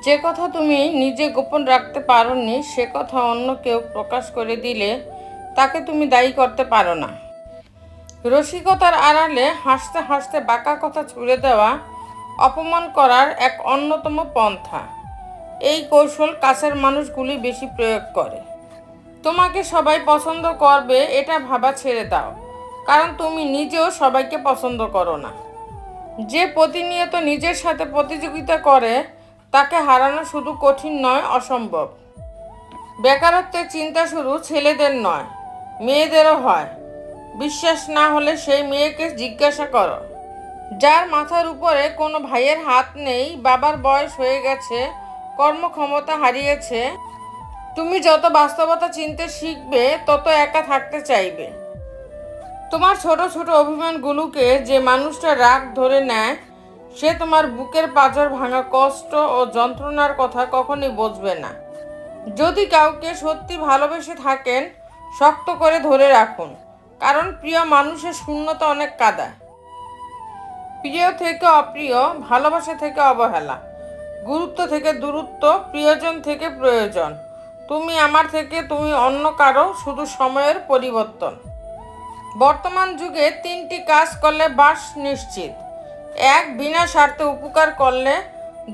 যে কথা তুমি নিজে গোপন রাখতে পারোনি সে কথা অন্য কেউ প্রকাশ করে দিলে তাকে তুমি দায়ী করতে পারো না। রসিকতার আড়ালে হাসতে হাসতে বাঁকা কথা ছুড়ে দেওয়া অপমান করার এক অন্যতম পন্থা। এই কৌশল কাছের মানুষগুলি বেশি প্রয়োগ করে। তোমাকে সবাই পছন্দ করবে এটা ভাবা ছেড়ে দাও, কারণ তুমি নিজেও সবাইকে পছন্দ করো না। যে প্রতিনিয়ত নিজের সাথে প্রতিযোগিতা করে তাকে হারানো শুধু কঠিন নয়, অসম্ভব। বেকারত্বের চিন্তা শুধু ছেলেদের নয়, মেয়েদেরও হয়। বিশ্বাস না হলে সেই মেয়েকে জিজ্ঞাসা করো, যার মাথার উপরে কোনো ভাইয়ের হাত নেই, বাবার বয়স হয়ে গেছে, কর্মক্ষমতা হারিয়েছে। তুমি যত বাস্তবতা চিনতে শিখবে তত একা থাকতে চাইবে। তোমার ছোট ছোট অভিমানগুলোকে যে মানুষটা রাগ ধরে নেয় সে তোমার বুকের পাঁজর ভাঙা কষ্ট ও যন্ত্রণার কথা কখনোই বুঝবে না। যদি কাউকে সত্যি ভালোবেসে থাকেন, শক্ত করে ধরে রাখুন, কারণ প্রিয় মানুষের শূন্যতা অনেক কাদায়। প্রিয় থেকে অপ্রিয়, ভালোবাসা থেকে অবহেলা, গুরুত্ব থেকে দূরত্ব, প্রিয়জন থেকে প্রয়োজন, তুমি আমার থেকে তুমি অন্য কারো, শুধু সময়ের পরিবর্তন। বর্তমান যুগে 3টি কাজ করলে বাস নিশ্চিত। 1. বিনা স্বার্থে উপকার করলে।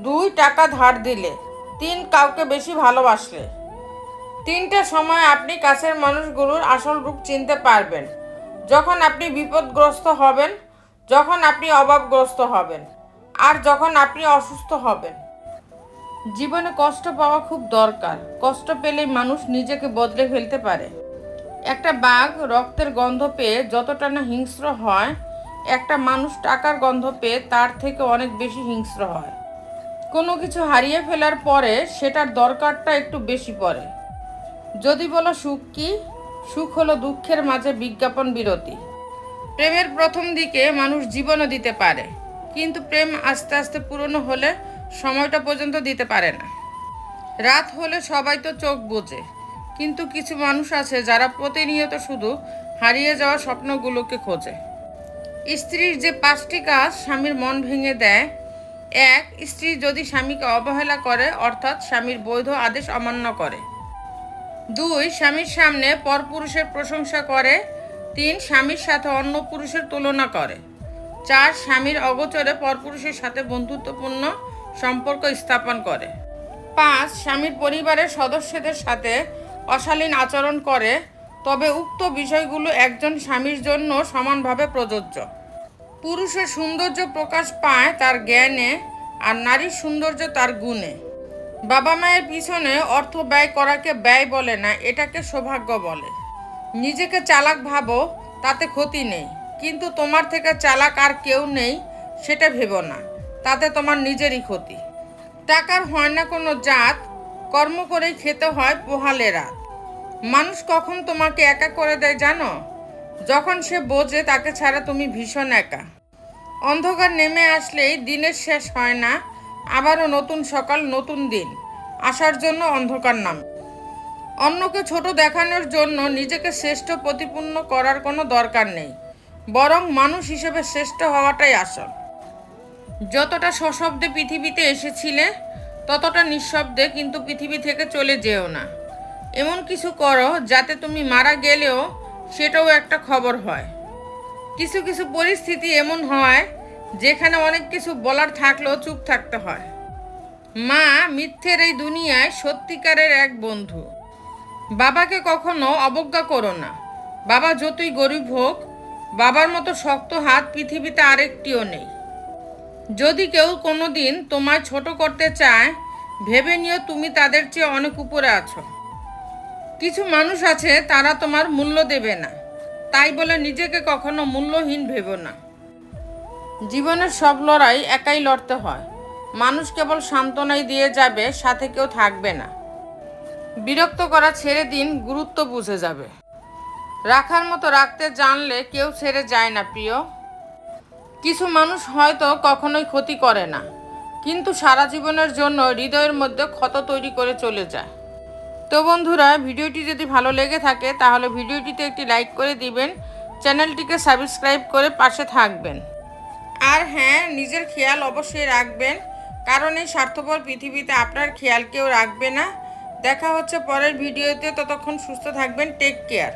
2. টাকা ধার দিলে। 3. কাউকে বেশি ভালোবাসলে। 3টে সময় আপনি কাছের মানুষগুলোর আসল রূপ চিনতে পারবেন: যখন আপনি বিপদগ্রস্ত হবেন, যখন আপনি অভাবগ্রস্ত হবেন, আর যখন আপনি অসুস্থ হবেন। জীবনে কষ্ট পাওয়া খুব দরকার। কষ্ট পেলেই মানুষ নিজেকে বদলে ফেলতে পারে। একটা বাঘ রক্তের গন্ধ পেয়ে যতটা না হিংস্র হয়, একটা মানুষ টাকার গন্ধ পেয়ে তার থেকে অনেক বেশি হিংস্র হয়। কোনো কিছু হারিয়ে ফেলার পরে সেটার দরকারটা একটু বেশি পড়ে। যদি বলো সুখ কি, সুখ হলো দুঃখের মাঝে বিজ্ঞাপন বিরতি। প্রেমের প্রথম দিকে মানুষ জীবনও দিতে পারে, কিন্তু প্রেম আস্তে আস্তে পুরনো হলে সময়টা পর্যন্ত দিতে পারে না। রাত হলে সবাই তো চোখ বোঝে, কিন্তু কিছু মানুষ আছে যারা প্রতিনিয়ত শুধু হারিয়ে যাওয়া স্বপ্নগুলোকে খোঁজে। স্ত্রীর যে 5টি কাজ স্বামীর মন ভেঙে দেয়: 1. স্ত্রী যদি স্বামীকে অবহেলা করে, অর্থাৎ স্বামীর বৈধ আদেশ অমান্য করে। 2. স্বামীর সামনে পরপুরুষের প্রশংসা করে। 3. স্বামীর সাথে অন্য পুরুষের তুলনা করে। 4. স্বামীর অগোচরে পরপুরুষের সাথে বন্ধুত্বপূর্ণ সম্পর্ক স্থাপন করে। 5. স্বামীর পরিবারের সদস্যদের সাথে অশালীন আচরণ করে। তবে উক্ত বিষয়গুলো একজন স্বামীর জন্য সমানভাবে প্রযোজ্য। পুরুষের সৌন্দর্য প্রকাশ পায় তার জ্ঞানে, আর নারীর সৌন্দর্য তার গুণে। বাবা মায়ের পিছনে অর্থ ব্যয় করাকে ব্যয় বলে না, এটাকে সৌভাগ্য বলে। নিজেকে চালাক ভাবো, তাতে ক্ষতি নেই, কিন্তু তোমার থেকে চালাক আর কেউ নেই সেটা ভেবো না, তাতে তোমার নিজেরই ক্ষতি। টাকার হয় না কোনো জাত, কর্ম করেই খেতে হয় পোহালে রাত। মানুষ কখন তোমাকে একা করে দেয় জানো? যখন সে বোঝে তাকে ছাড়া তুমি ভীষণ একা। অন্ধকার নেমে আসলেই দিনের শেষ হয় না, আবারও নতুন সকাল, নতুন দিন আসার জন্য অন্ধকার নামে। অন্যকে ছোট দেখানোর জন্য নিজেকে শ্রেষ্ঠ প্রতিপন্ন করার কোনো দরকার নেই, বরং মানুষ হিসেবে শ্রেষ্ঠ হওয়াটাই আসল। যতটা সশব্দে পৃথিবীতে এসেছিলে ততটা নিঃশব্দে কিন্তু পৃথিবী থেকে চলে যেও না। এমন কিছু করো যাতে তুমি মারা গেলেও সেটাও একটা খবর হয়। কিছু কিছু পরিস্থিতি এমন হয় যেখানে অনেক কিছু বলার থাকলেও চুপ থাকতে হয়। মা মিথ্যের এই দুনিয়ায় সত্যিকারের এক বন্ধু। বাবাকে কখনো অবজ্ঞা করো না। বাবা যতই গরিব হোক, বাবার মতো শক্ত হাত পৃথিবীতে আরেকটিও নেই। যদি কেউ কোনো দিন তোমায় ছোট করতে চায়, ভেবে নিও তুমি তাদের চেয়ে অনেক উপরে আছো। কিছু মানুষ আছে তারা তোমার মূল্য দেবে না, তাই বলে নিজেকে কখনো মূল্যহীন ভেবো না। জীবনের সব লড়াই একাই লড়তে হয়। মানুষ কেবল সান্ত্বনাই দিয়ে যাবে, সাথে কেউ থাকবে না। বিরক্ত করা ছেড়ে দিন, গুরুত্ব বুঝে যাবে। রাখার মতো রাখতে জানলে কেউ ছেড়ে যায় না প্রিয়। কিছু মানুষ হয়তো কখনোই ক্ষতি করে না, কিন্তু সারা জীবনের জন্য হৃদয়ের মধ্যে ক্ষত তৈরি করে চলে যায়। তো বন্ধুরা, ভিডিওটি যদি ভালো লেগে থাকে তাহলে ভিডিওটিতে একটি লাইক করে দিবেন, চ্যানেলটিকে সাবস্ক্রাইব করে পাশে থাকবেন। আর হ্যাঁ, নিজের খেয়াল অবশ্যই রাখবেন। কারণ এই স্বার্থপর পৃথিবীতে আপনার খেয়াল কেউ রাখবে না। দেখা হচ্ছে পরের ভিডিওতে, ততক্ষণ সুস্থ থাকবেন। Take care.